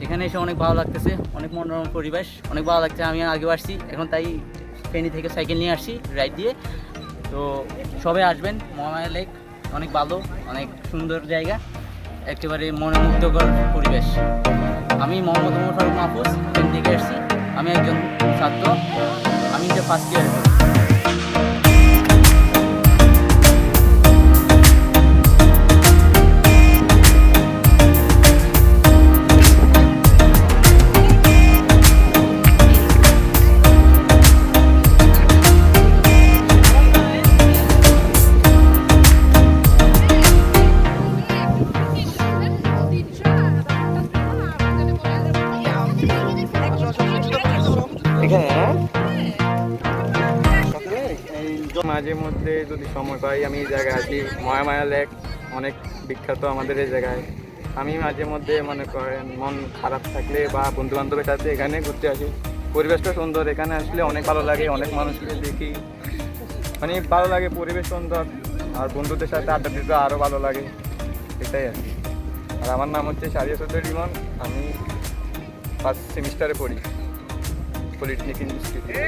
এখানে এসে অনেক ভালো লাগতেছে, অনেক মনোরম পরিবেশ, অনেক ভালো লাগছে। আমি আগেও আসছি, এখন তাই ফেনী থেকে সাইকেল নিয়ে আসছি রাইড দিয়ে। তো সবাই আসবেন, মহামায়া লেক অনেক ভালো, অনেক সুন্দর জায়গা, একেবারে মনোমুগ্ধকর পরিবেশ। আমি মোহাম্মদ ফারুক মাহফুজ, ফেনী থেকে আসছি। আমি একজন ছাত্র, আমি যে ফার্স্ট ইয়ারে পড়ি। মাঝে মধ্যে যদি সময় পাই আমি এই জায়গায় আসি। মহামায়া লেক অনেক বিখ্যাত আমাদের এই জায়গায়। আমি মাঝে মধ্যে মনে করেন মন খারাপ থাকলে বা বন্ধু বান্ধবের সাথে এখানে ঘুরতে আসি। পরিবেশটা সুন্দর, এখানে আসলে অনেক ভালো লাগে, অনেক মানুষকে দেখি, মানে ভালো লাগে, পরিবেশ সুন্দর। আর বন্ধুদের সাথে আড্ডা দিতে আরও ভালো লাগে, এটাই আর কি। আর আমার নাম হচ্ছে শারিয়া চৌধুরী ইমন, আমি ফার্স্ট সেমিস্টারে পড়ি পলিটেকনিক ইনস্টিটিউটে।